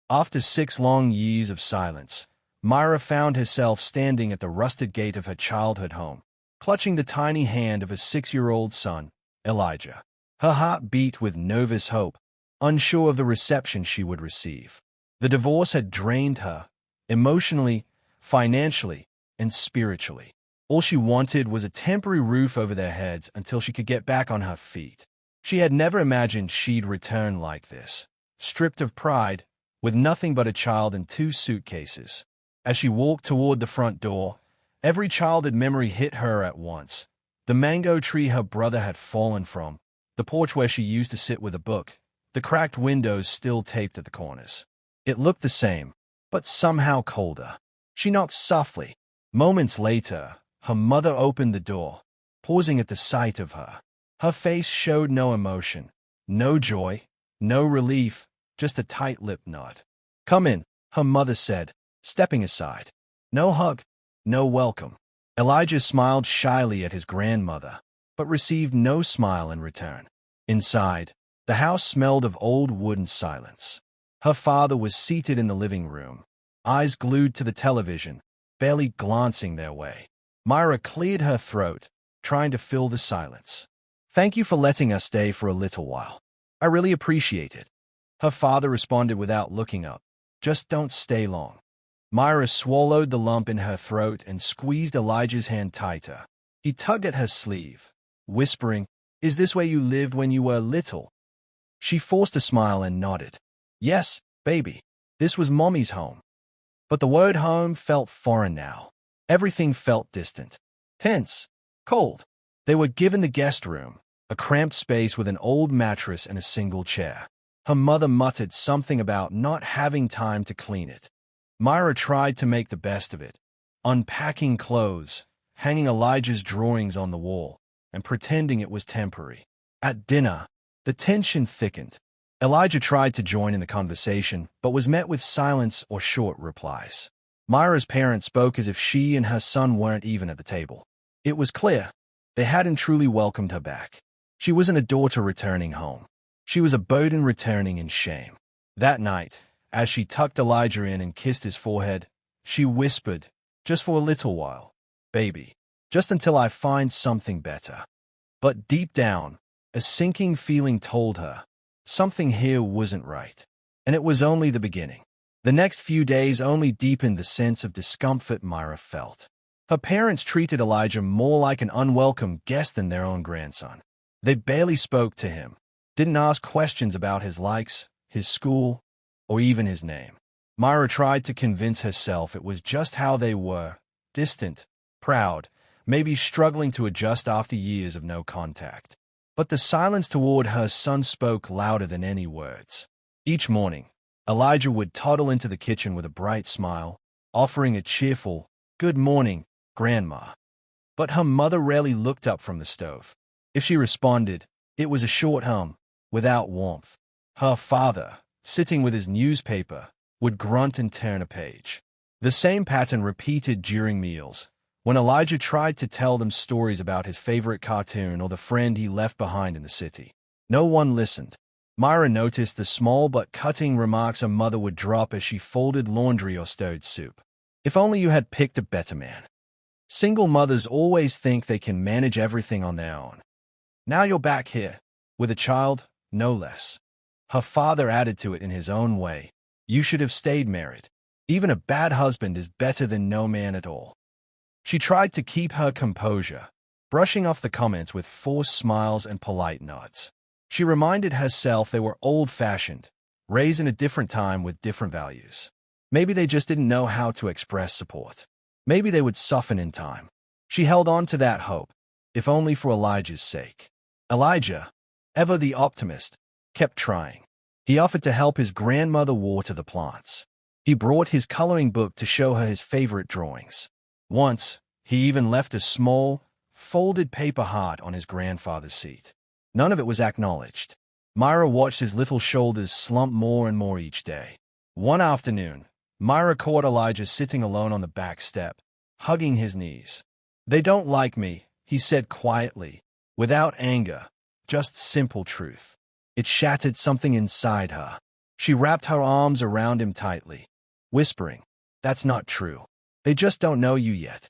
After 6 long years of silence, Myra found herself standing at the rusted gate of her childhood home, clutching the tiny hand of her 6-year-old son, Elijah. Her heart beat with nervous hope, unsure of the reception she would receive. The divorce had drained her, emotionally, financially, and spiritually. All she wanted was a temporary roof over their heads until she could get back on her feet. She had never imagined she'd return like this, stripped of pride, with nothing but a child and 2 suitcases. As she walked toward the front door, every childhood memory hit her at once. The mango tree her brother had fallen from, the porch where she used to sit with a book, the cracked windows still taped at the corners. It looked the same, but somehow colder. She knocked softly. Moments later, her mother opened the door, pausing at the sight of her. Her face showed no emotion, no joy, no relief, just a tight-lipped nod. "Come in," her mother said, stepping aside. No hug, no welcome. Elijah smiled shyly at his grandmother, but received no smile in return. Inside, the house smelled of old wood and silence. Her father was seated in the living room, eyes glued to the television, barely glancing their way. Myra cleared her throat, trying to fill the silence. "Thank you for letting us stay for a little while. I really appreciate it." Her father responded without looking up. "Just don't stay long." Myra swallowed the lump in her throat and squeezed Elijah's hand tighter. He tugged at her sleeve, whispering, "Is this where you lived when you were little?" She forced a smile and nodded. "Yes, baby. This was Mommy's home." But the word home felt foreign now. Everything felt distant, tense, cold. They were given the guest room, a cramped space with an old mattress and a single chair. Her mother muttered something about not having time to clean it. Myra tried to make the best of it, unpacking clothes, hanging Elijah's drawings on the wall, and pretending it was temporary. At dinner, the tension thickened. Elijah tried to join in the conversation, but was met with silence or short replies. Myra's parents spoke as if she and her son weren't even at the table. It was clear they hadn't truly welcomed her back. She wasn't a daughter returning home. She was a burden returning in shame. That night, as she tucked Elijah in and kissed his forehead, she whispered, "Just for a little while, baby, just until I find something better." But deep down, a sinking feeling told her something here wasn't right, and it was only the beginning. The next few days only deepened the sense of discomfort Myra felt. Her parents treated Elijah more like an unwelcome guest than their own grandson. They barely spoke to him, didn't ask questions about his likes, his school, or even his name. Myra tried to convince herself it was just how they were, distant, proud, maybe struggling to adjust after years of no contact. But the silence toward her son spoke louder than any words. Each morning, Elijah would toddle into the kitchen with a bright smile, offering a cheerful, "Good morning, Grandma." But her mother rarely looked up from the stove. If she responded, it was a short hum, without warmth. Her father, sitting with his newspaper, would grunt and turn a page. The same pattern repeated during meals, when Elijah tried to tell them stories about his favorite cartoon or the friend he left behind in the city. No one listened. Myra noticed the small but cutting remarks her mother would drop as she folded laundry or stirred soup. "If only you had picked a better man." Single mothers always think they can manage everything on their own. "Now you're back here, with a child, no less." Her father added to it in his own way, "You should have stayed married. Even a bad husband is better than no man at all." She tried to keep her composure, brushing off the comments with forced smiles and polite nods. She reminded herself they were old-fashioned, raised in a different time with different values. Maybe they just didn't know how to express support. Maybe they would soften in time. She held on to that hope, if only for Elijah's sake. Elijah, ever the optimist, kept trying. He offered to help his grandmother water the plants. He brought his coloring book to show her his favorite drawings. Once, he even left a small, folded paper heart on his grandfather's seat. None of it was acknowledged. Myra watched his little shoulders slump more and more each day. One afternoon, Myra caught Elijah sitting alone on the back step, hugging his knees. "They don't like me," he said quietly, without anger, just simple truth. It shattered something inside her. She wrapped her arms around him tightly, whispering, "That's not true. They just don't know you yet."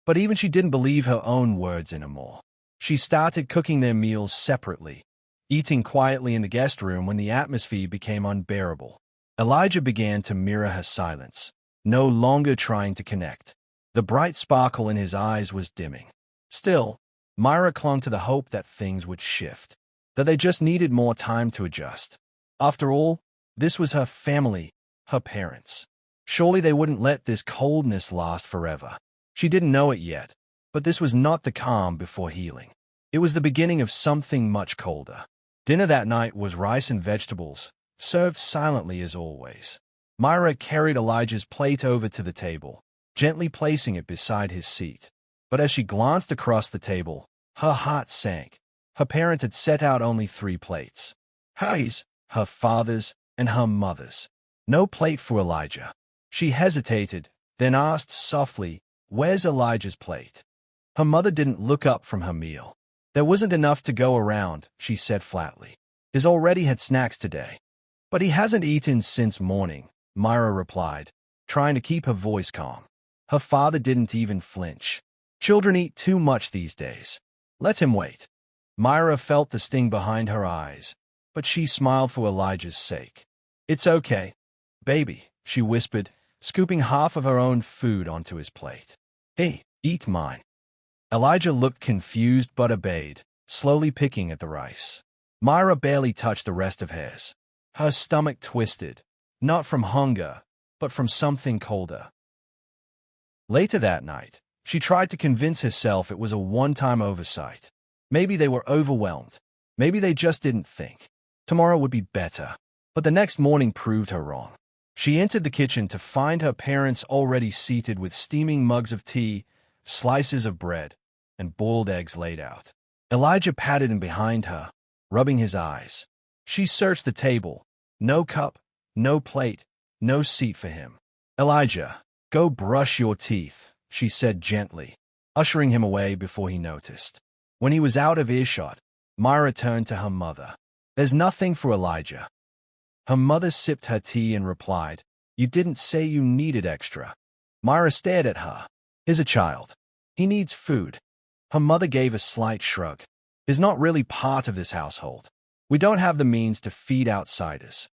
But even she didn't believe her own words anymore. She started cooking their meals separately, eating quietly in the guest room when the atmosphere became unbearable. Elijah began to mirror her silence, no longer trying to connect. The bright sparkle in his eyes was dimming. Still, Myra clung to the hope that things would shift, that they just needed more time to adjust. After all, this was her family, her parents. Surely they wouldn't let this coldness last forever. She didn't know it yet, but this was not the calm before healing. It was the beginning of something much colder. Dinner that night was rice and vegetables, served silently as always. Myra carried Elijah's plate over to the table, gently placing it beside his seat. But as she glanced across the table, her heart sank. Her parents had set out only 3 plates. Hers, her father's, and her mother's. No plate for Elijah. She hesitated, then asked softly, "Where's Elijah's plate?" Her mother didn't look up from her meal. "There wasn't enough to go around," she said flatly. "He's already had snacks today." "But he hasn't eaten since morning," Myra replied, trying to keep her voice calm. Her father didn't even flinch. "Children eat too much these days. Let him wait." Myra felt the sting behind her eyes, but she smiled for Elijah's sake. "It's okay, baby," she whispered, scooping half of her own food onto his plate. "Hey, eat mine." Elijah looked confused but obeyed, slowly picking at the rice. Myra barely touched the rest of hers. Her stomach twisted, not from hunger, but from something colder. Later that night, she tried to convince herself it was a one-time oversight. Maybe they were overwhelmed. Maybe they just didn't think. Tomorrow would be better. But the next morning proved her wrong. She entered the kitchen to find her parents already seated with steaming mugs of tea, slices of bread, and boiled eggs laid out. Elijah patted in behind her, rubbing his eyes. She searched the table. No cup, no plate, no seat for him. "Elijah, go brush your teeth," she said gently, ushering him away before he noticed. When he was out of earshot, Myra turned to her mother. "There's nothing for Elijah." Her mother sipped her tea and replied, "You didn't say you needed extra." Myra stared at her. "He's a child. He needs food." Her mother gave a slight shrug. "He's not really part of this household. We don't have the means to feed outsiders."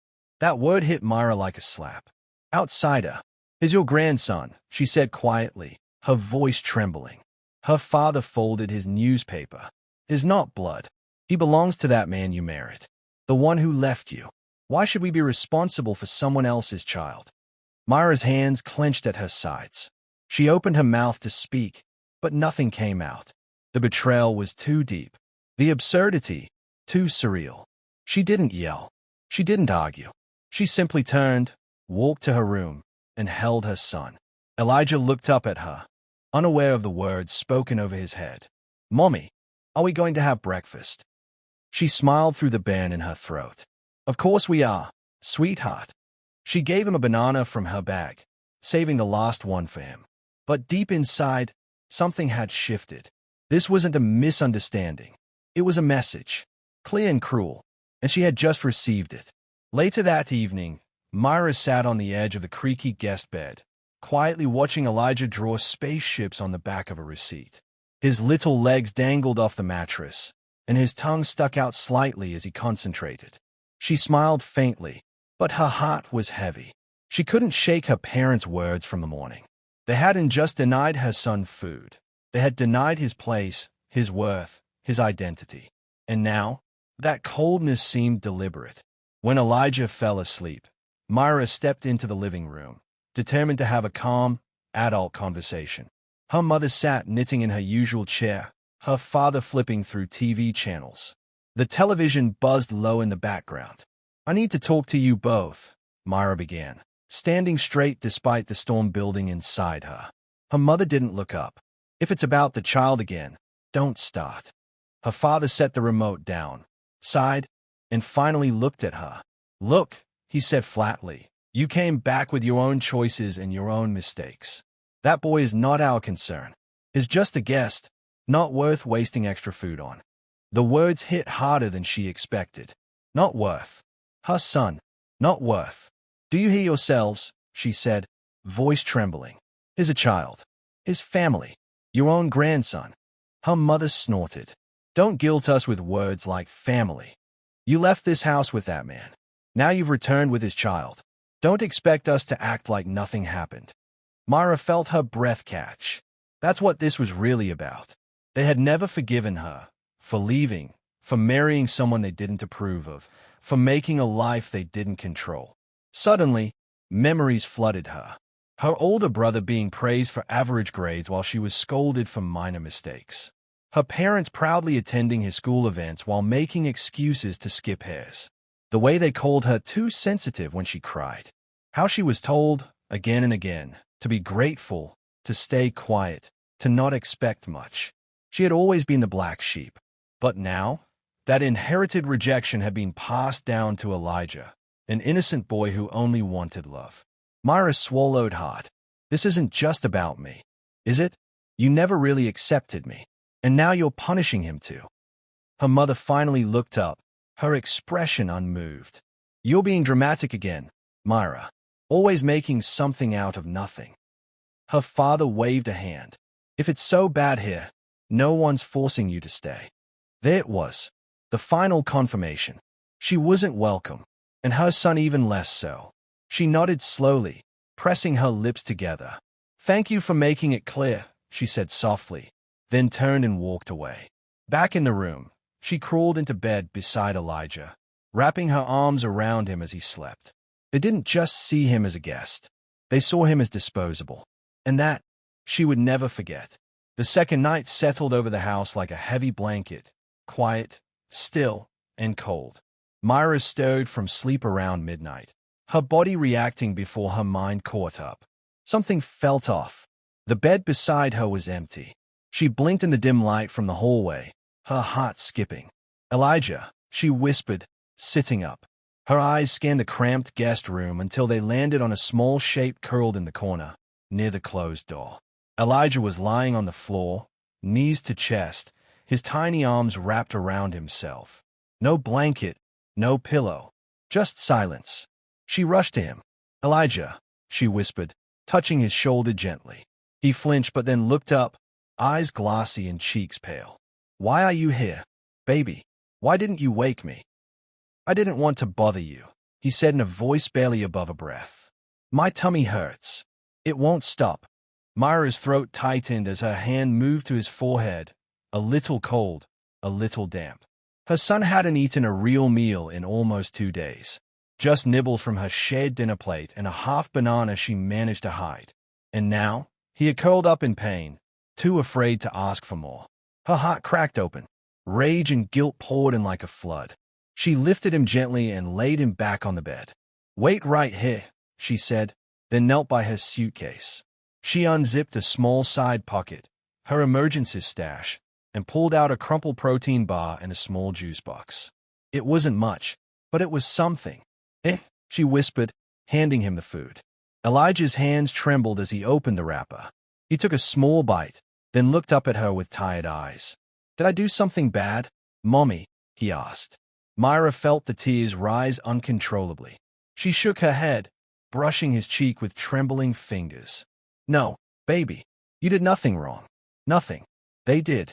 That word hit Myra like a slap. "Outsider. He's your grandson," she said quietly, her voice trembling. Her father folded his newspaper. "He's not blood. He belongs to that man you married. The one who left you. Why should we be responsible for someone else's child?" Myra's hands clenched at her sides. She opened her mouth to speak, but nothing came out. The betrayal was too deep. The absurdity, too surreal. She didn't yell. She didn't argue. She simply turned, walked to her room, and held her son. Elijah looked up at her, unaware of the words spoken over his head. "Mommy, are we going to have breakfast?" She smiled through the burn in her throat. "Of course we are, sweetheart." She gave him a banana from her bag, saving the last one for him. But deep inside, something had shifted. This wasn't a misunderstanding. It was a message, clear and cruel, and she had just received it. Later that evening, Myra sat on the edge of the creaky guest bed, quietly watching Elijah draw spaceships on the back of a receipt. His little legs dangled off the mattress, and his tongue stuck out slightly as he concentrated. She smiled faintly, but her heart was heavy. She couldn't shake her parents' words from the morning. They hadn't just denied her son food. They had denied his place, his worth, his identity. And now, that coldness seemed deliberate. When Elijah fell asleep, Myra stepped into the living room, determined to have a calm, adult conversation. Her mother sat knitting in her usual chair, her father flipping through TV channels. The television buzzed low in the background. "I need to talk to you both," Myra began, standing straight despite the storm building inside her. Her mother didn't look up. "If it's about the child again, don't start." Her father set the remote down, sighed, and finally looked at her. "Look," he said flatly, "you came back with your own choices and your own mistakes. That boy is not our concern. He's just a guest, not worth wasting extra food on." The words hit harder than she expected. Not worth. Her son. Not worth. Do you hear yourselves? She said, voice trembling. He's a child. His family. Your own grandson. Her mother snorted. Don't guilt us with words like family. You left this house with that man. Now you've returned with his child. Don't expect us to act like nothing happened. Myra felt her breath catch. That's what this was really about. They had never forgiven her for leaving, for marrying someone they didn't approve of, for making a life they didn't control. Suddenly, memories flooded her. Her older brother being praised for average grades while she was scolded for minor mistakes. Her parents proudly attending his school events while making excuses to skip hers. The way they called her too sensitive when she cried. How she was told, again and again, to be grateful, to stay quiet, to not expect much. She had always been the black sheep. But now, that inherited rejection had been passed down to Elijah, an innocent boy who only wanted love. Myra swallowed hard. This isn't just about me, is it? You never really accepted me, and now you're punishing him too. Her mother finally looked up, her expression unmoved. You're being dramatic again, Myra. Always making something out of nothing. Her father waved a hand. If it's so bad here, no one's forcing you to stay. There it was, the final confirmation. She wasn't welcome, and her son even less so. She nodded slowly, pressing her lips together. Thank you for making it clear, she said softly, then turned and walked away. Back in the room, she crawled into bed beside Elijah, wrapping her arms around him as he slept. They didn't just see him as a guest. They saw him as disposable. And that, she would never forget. The second night settled over the house like a heavy blanket, quiet, still, and cold. Myra stirred from sleep around midnight, her body reacting before her mind caught up. Something felt off. The bed beside her was empty. She blinked in the dim light from the hallway, her heart skipping. Elijah, she whispered, sitting up. Her eyes scanned the cramped guest room until they landed on a small shape curled in the corner, near the closed door. Elijah was lying on the floor, knees to chest, his tiny arms wrapped around himself. No blanket, no pillow, just silence. She rushed to him. Elijah, she whispered, touching his shoulder gently. He flinched but then looked up, eyes glassy and cheeks pale. Why are you here, baby? Why didn't you wake me? I didn't want to bother you, he said in a voice barely above a breath. My tummy hurts. It won't stop. Myra's throat tightened as her hand moved to his forehead, a little cold, a little damp. Her son hadn't eaten a real meal in almost 2 days. Just nibbles from her shared dinner plate and a half banana she managed to hide. And now, he had curled up in pain, too afraid to ask for more. Her heart cracked open. Rage and guilt poured in like a flood. She lifted him gently and laid him back on the bed. Wait right here, she said, then knelt by her suitcase. She unzipped a small side pocket, her emergency stash, and pulled out a crumpled protein bar and a small juice box. It wasn't much, but it was something. She whispered, handing him the food. Elijah's hands trembled as he opened the wrapper. He took a small bite, then looked up at her with tired eyes. Did I do something bad, Mommy? He asked. Myra felt the tears rise uncontrollably. She shook her head, brushing his cheek with trembling fingers. No, baby, you did nothing wrong. Nothing. They did.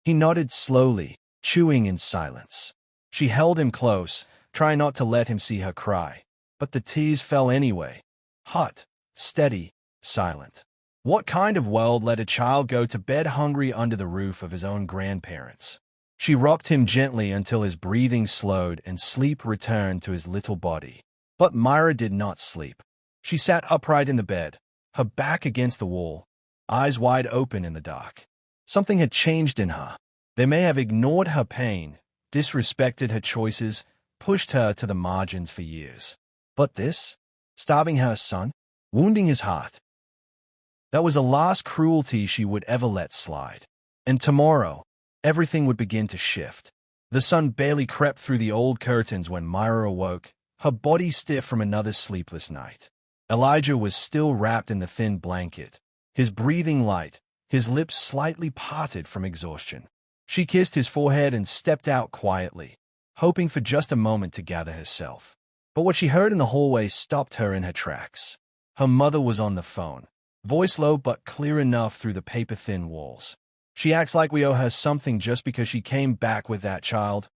He nodded slowly, chewing in silence. She held him close, trying not to let him see her cry. But the tears fell anyway. Hot, steady, silent. What kind of world let a child go to bed hungry under the roof of his own grandparents? She rocked him gently until his breathing slowed and sleep returned to his little body. But Myra did not sleep. She sat upright in the bed, her back against the wall, eyes wide open in the dark. Something had changed in her. They may have ignored her pain, disrespected her choices, pushed her to the margins for years. But this? Starving her son? Wounding his heart? That was the last cruelty she would ever let slide. And tomorrow, everything would begin to shift. The sun barely crept through the old curtains when Myra awoke, her body stiff from another sleepless night. Elijah was still wrapped in the thin blanket, his breathing light, his lips slightly parted from exhaustion. She kissed his forehead and stepped out quietly, hoping for just a moment to gather herself. But what she heard in the hallway stopped her in her tracks. Her mother was on the phone, voice low but clear enough through the paper-thin walls. "She acts like we owe her something just because she came back with that child.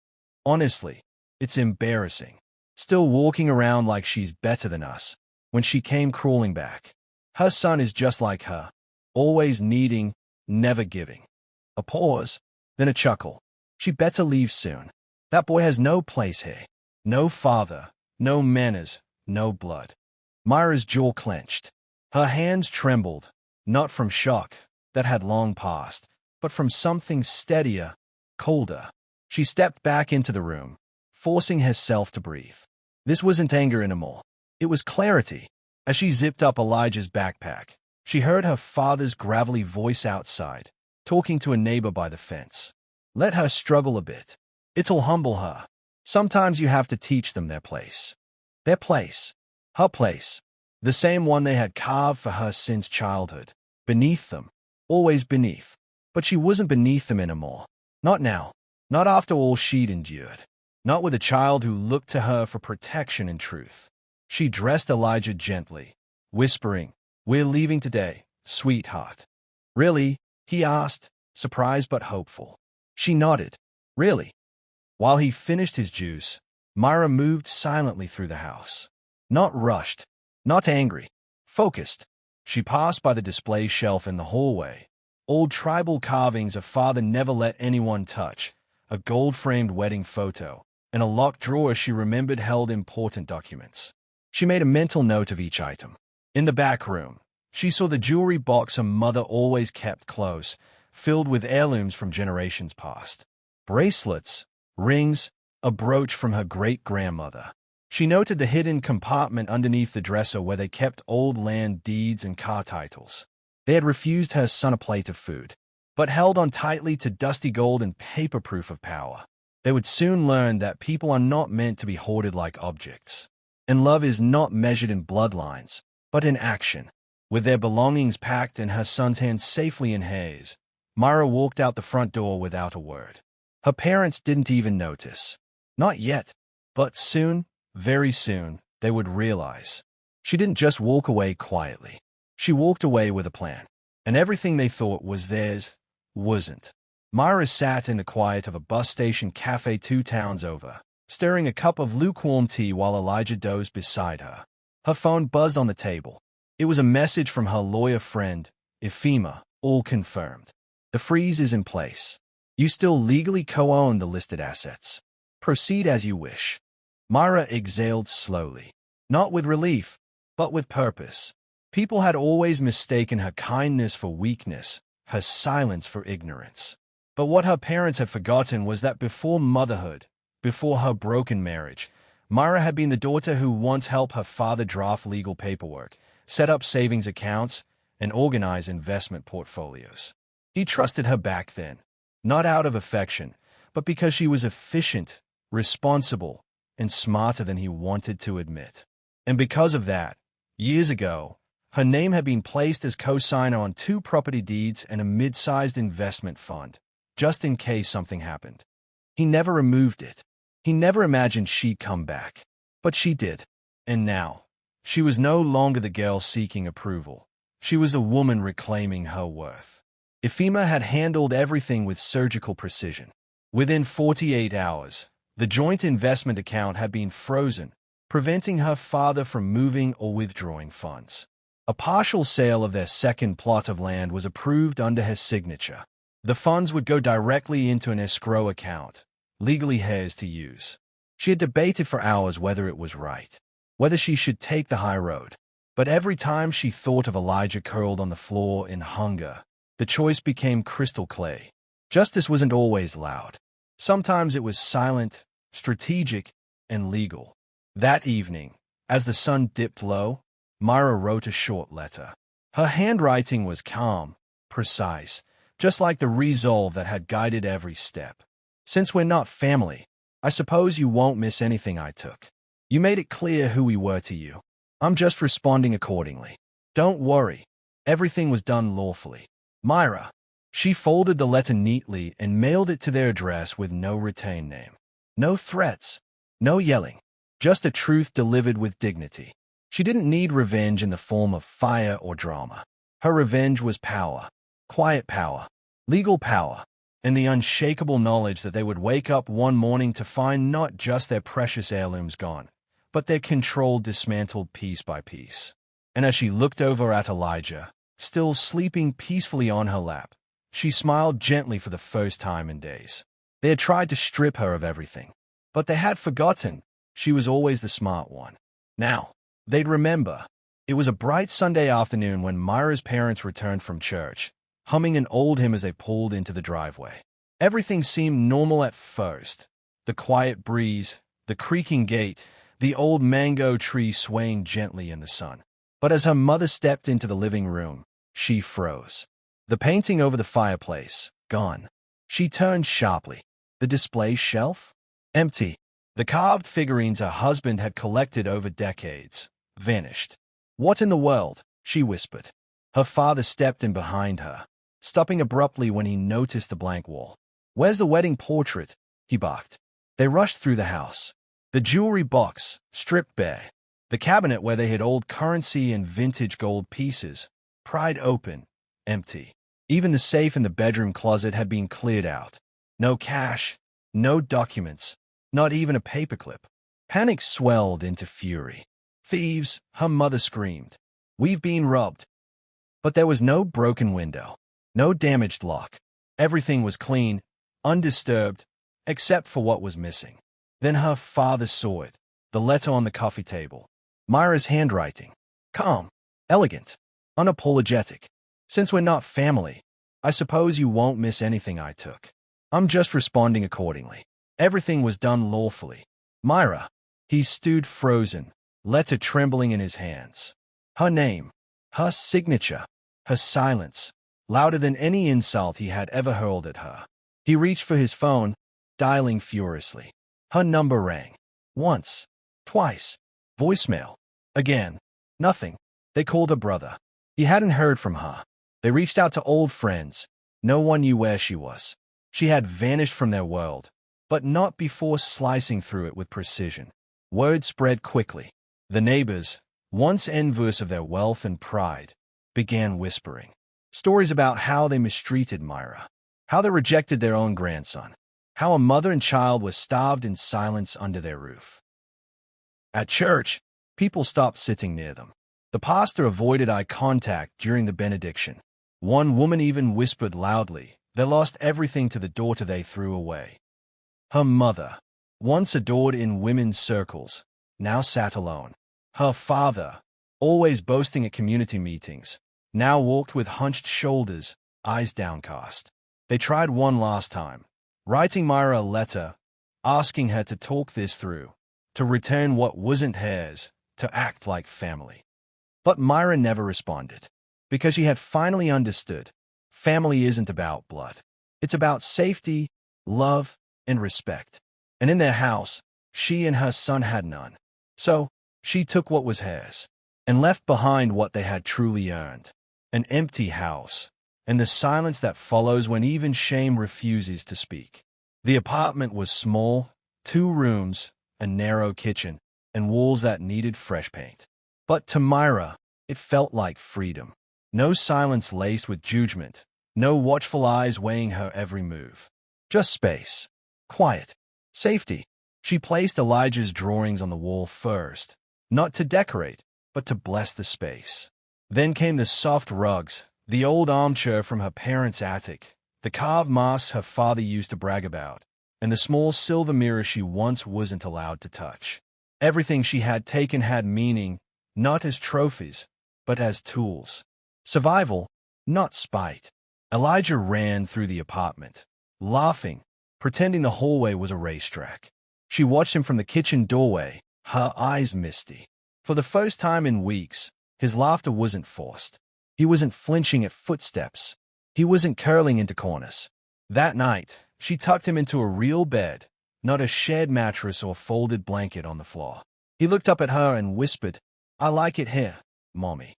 Honestly, it's embarrassing. Still walking around like she's better than us, when she came crawling back. Her son is just like her, always needing, never giving." A pause, then a chuckle. "She better leave soon. That boy has no place here. No father, no manners, no blood." Myra's jaw clenched. Her hands trembled, not from shock, that had long passed, but from something steadier, colder. She stepped back into the room, forcing herself to breathe. This wasn't anger anymore. It was clarity. As she zipped up Elijah's backpack, she heard her father's gravelly voice outside, talking to a neighbor by the fence. Let her struggle a bit. It'll humble her. Sometimes you have to teach them their place. Their place. Her place. The same one they had carved for her since childhood. Beneath them. Always beneath. But she wasn't beneath them anymore. Not now. Not after all she'd endured. Not with a child who looked to her for protection and truth. She dressed Elijah gently, whispering, "We're leaving today, sweetheart." "Really?" he asked, surprised but hopeful. She nodded. "Really?" While he finished his juice, Myra moved silently through the house. Not rushed, not angry, focused. She passed by the display shelf in the hallway. Old tribal carvings a father never let anyone touch, a gold-framed wedding photo, and a locked drawer she remembered held important documents. She made a mental note of each item. In the back room, she saw the jewelry box her mother always kept close, filled with heirlooms from generations past. Bracelets, rings, a brooch from her great-grandmother. She noted the hidden compartment underneath the dresser where they kept old land deeds and car titles. They had refused her son a plate of food, but held on tightly to dusty gold and paper proof of power. They would soon learn that people are not meant to be hoarded like objects. And love is not measured in bloodlines, but in action. With their belongings packed and her son's hands safely in hers, Myra walked out the front door without a word. Her parents didn't even notice. Not yet, but soon, very soon, they would realize. She didn't just walk away quietly. She walked away with a plan, and everything they thought was theirs wasn't. Myra sat in the quiet of a bus station cafe 2 towns over, stirring a cup of lukewarm tea while Elijah dozed beside her. Her phone buzzed on the table. It was a message from her lawyer friend, Ephema, all confirmed. "The freeze is in place. You still legally co-own the listed assets. Proceed as you wish." Myra exhaled slowly, not with relief, but with purpose. People had always mistaken her kindness for weakness, her silence for ignorance. But what her parents had forgotten was that before motherhood, before her broken marriage, Myra had been the daughter who once helped her father draft legal paperwork, set up savings accounts, and organize investment portfolios. He trusted her back then, not out of affection, but because she was efficient, responsible, and smarter than he wanted to admit. And because of that, years ago, her name had been placed as co-signer on 2 property deeds and a mid-sized investment fund, just in case something happened. He never removed it. He never imagined she'd come back. But she did. And now, she was no longer the girl seeking approval. She was a woman reclaiming her worth. Ephema had handled everything with surgical precision. Within 48 hours, the joint investment account had been frozen, preventing her father from moving or withdrawing funds. A partial sale of their second plot of land was approved under her signature. The funds would go directly into an escrow account, legally hers to use. She had debated for hours whether it was right, whether she should take the high road. But every time she thought of Elijah curled on the floor in hunger, the choice became crystal clear. Justice wasn't always loud. Sometimes it was silent, strategic, and legal. That evening, as the sun dipped low, Myra wrote a short letter. Her handwriting was calm, precise, just like the resolve that had guided every step. "Since we're not family, I suppose you won't miss anything I took. You made it clear who we were to you. I'm just responding accordingly. Don't worry, everything was done lawfully. Myra." She folded the letter neatly and mailed it to their address with no retained name. No threats, no yelling, just a truth delivered with dignity. She didn't need revenge in the form of fire or drama. Her revenge was power, quiet power, legal power, and the unshakable knowledge that they would wake up one morning to find not just their precious heirlooms gone, but their control dismantled piece by piece. And as she looked over at Elijah, still sleeping peacefully on her lap, she smiled gently for the first time in days. They had tried to strip her of everything, but they had forgotten she was always the smart one. Now, they'd remember. It was a bright Sunday afternoon when Myra's parents returned from church, humming an old hymn as they pulled into the driveway. Everything seemed normal at first. The quiet breeze, the creaking gate, the old mango tree swaying gently in the sun. But as her mother stepped into the living room, she froze. The painting over the fireplace, gone. She turned sharply. The display shelf? Empty. The carved figurines her husband had collected over decades, vanished. "What in the world?" she whispered. Her father stepped in behind her, stopping abruptly when he noticed the blank wall. "Where's the wedding portrait?" he barked. They rushed through the house. The jewelry box, stripped bare. The cabinet where they hid old currency and vintage gold pieces, pried open, empty. Even the safe in the bedroom closet had been cleared out. No cash, no documents, not even a paperclip. Panic swelled into fury. "Thieves!" her mother screamed. "We've been robbed." But there was no broken window, no damaged lock. Everything was clean, undisturbed, except for what was missing. Then her father saw it, the letter on the coffee table. Myra's handwriting. Calm, elegant, unapologetic. "Since we're not family, I suppose you won't miss anything I took. I'm just responding accordingly. Everything was done lawfully." "Myra." He stood frozen, letter trembling in his hands. Her name, her signature, her silence, louder than any insult he had ever hurled at her. He reached for his phone, dialing furiously. Her number rang. Once, twice, voicemail. Again, nothing. They called her brother. He hadn't heard from her. They reached out to old friends. No one knew where she was. She had vanished from their world, but not before slicing through it with precision. Word spread quickly. The neighbors, once envious of their wealth and pride, began whispering. Stories about how they mistreated Myra, how they rejected their own grandson, how a mother and child were starved in silence under their roof. At church, people stopped sitting near them. The pastor avoided eye contact during the benediction. One woman even whispered loudly they lost everything to the daughter they threw away. Her mother, once adored in women's circles, now sat alone. Her father, always boasting at community meetings, now walked with hunched shoulders, eyes downcast. They tried one last time, writing Myra a letter, asking her to talk this through, to return what wasn't hers, to act like family. But Myra never responded, because she had finally understood family isn't about blood. It's about safety, love, and respect. And in their house, she and her son had none. So, she took what was hers, and left behind what they had truly earned. An empty house, and the silence that follows when even shame refuses to speak. The apartment was small, 2 rooms, a narrow kitchen, and walls that needed fresh paint. But to Myra, it felt like freedom. No silence laced with judgment, no watchful eyes weighing her every move. Just space, quiet, safety. She placed Elijah's drawings on the wall first, not to decorate, but to bless the space. Then came the soft rugs, the old armchair from her parents' attic, the carved masks her father used to brag about, and the small silver mirror she once wasn't allowed to touch. Everything she had taken had meaning, not as trophies, but as tools. Survival, not spite. Elijah ran through the apartment, laughing, pretending the hallway was a racetrack. She watched him from the kitchen doorway, her eyes misty. For the first time in weeks, his laughter wasn't forced. He wasn't flinching at footsteps. He wasn't curling into corners. That night, she tucked him into a real bed, not a shed mattress or folded blanket on the floor. He looked up at her and whispered, "I like it here, Mommy."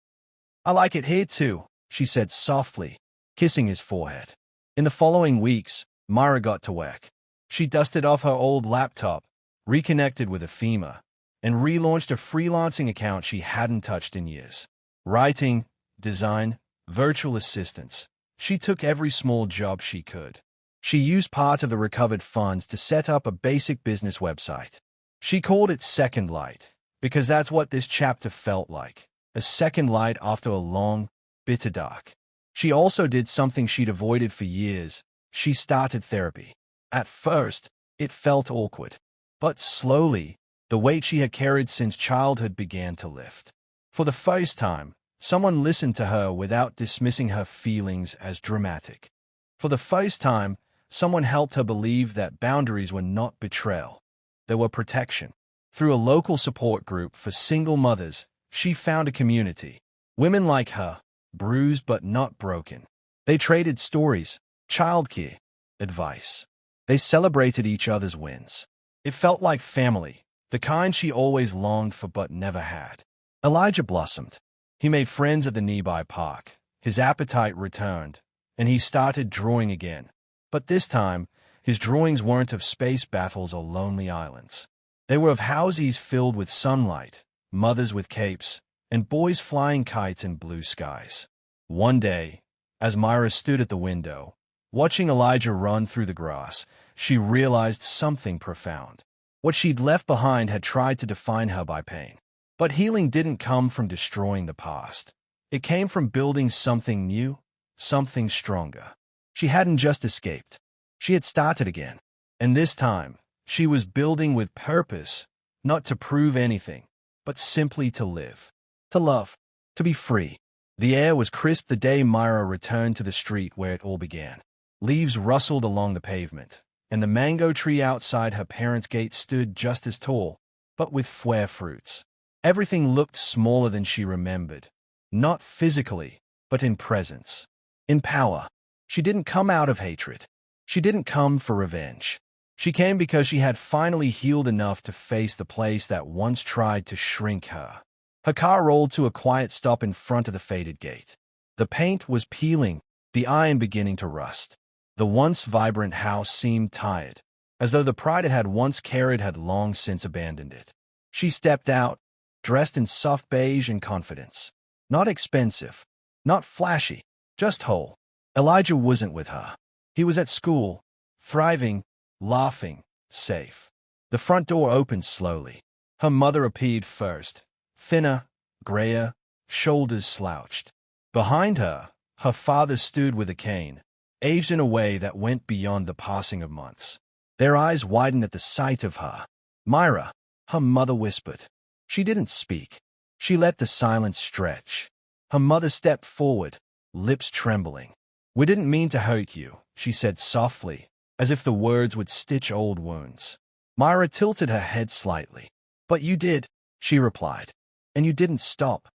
"I like it here too," she said softly, kissing his forehead. In the following weeks, Myra got to work. She dusted off her old laptop, reconnected with Ephema, and relaunched a freelancing account she hadn't touched in years. Writing, design, virtual assistants. She took every small job she could. She used part of the recovered funds to set up a basic business website. She called it Second Light, because that's what this chapter felt like, a second light after a long, bitter dark. She also did something she'd avoided for years. She started therapy. At first, it felt awkward. But slowly, the weight she had carried since childhood began to lift. For the first time, someone listened to her without dismissing her feelings as dramatic. For the first time, someone helped her believe that boundaries were not betrayal. They were protection. Through a local support group for single mothers, she found a community. Women like her, bruised but not broken. They traded stories, childcare, advice. They celebrated each other's wins. It felt like family, the kind she always longed for but never had. Elijah blossomed. He made friends at the nearby park. His appetite returned, and he started drawing again. But this time, his drawings weren't of space battles or lonely islands. They were of houses filled with sunlight, mothers with capes, and boys flying kites in blue skies. One day, as Myra stood at the window, watching Elijah run through the grass, she realized something profound. What she'd left behind had tried to define her by pain. But healing didn't come from destroying the past. It came from building something new, something stronger. She hadn't just escaped. She had started again. And this time, she was building with purpose, not to prove anything, but simply to live, to love, to be free. The air was crisp the day Myra returned to the street where it all began. Leaves rustled along the pavement, and the mango tree outside her parents' gate stood just as tall, but with flare fruits. Everything looked smaller than she remembered, not physically, but in presence, in power. She didn't come out of hatred. She didn't come for revenge. She came because she had finally healed enough to face the place that once tried to shrink her. Her car rolled to a quiet stop in front of the faded gate. The paint was peeling, the iron beginning to rust. The once vibrant house seemed tired, as though the pride it had once carried had long since abandoned it. She stepped out, dressed in soft beige and confidence. Not expensive, not flashy, just whole. Elijah wasn't with her. He was at school, thriving, laughing, safe. The front door opened slowly. Her mother appeared first, thinner, grayer, shoulders slouched. Behind her, her father stood with a cane, aged in a way that went beyond the passing of months. Their eyes widened at the sight of her. "Myra," her mother whispered. She didn't speak. She let the silence stretch. Her mother stepped forward, lips trembling. "We didn't mean to hurt you," she said softly, as if the words would stitch old wounds. Myra tilted her head slightly. "But you did," she replied. "And you didn't stop."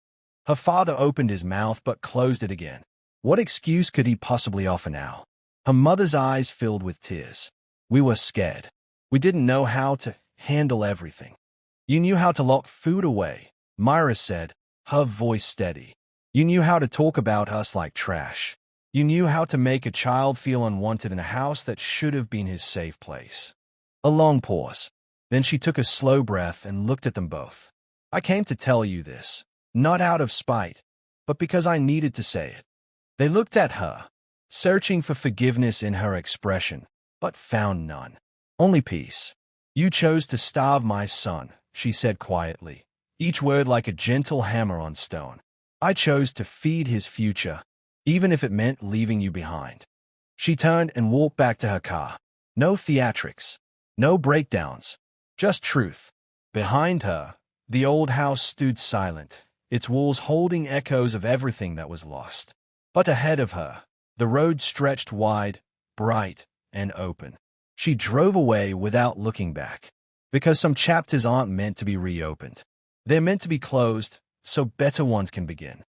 Her father opened his mouth but closed it again. What excuse could he possibly offer now? Her mother's eyes filled with tears. "We were scared. We didn't know how to handle everything." "You knew how to lock food away," Myra said, her voice steady. "You knew how to talk about us like trash. You knew how to make a child feel unwanted in a house that should have been his safe place." A long pause. Then she took a slow breath and looked at them both. "I came to tell you this, not out of spite, but because I needed to say it." They looked at her, searching for forgiveness in her expression, but found none. Only peace. "You chose to starve my son," she said quietly, each word like a gentle hammer on stone. "I chose to feed his future, even if it meant leaving you behind." She turned and walked back to her car. No theatrics, no breakdowns, just truth. Behind her, the old house stood silent, its walls holding echoes of everything that was lost. But ahead of her, the road stretched wide, bright, and open. She drove away without looking back, because some chapters aren't meant to be reopened. They're meant to be closed, so better ones can begin.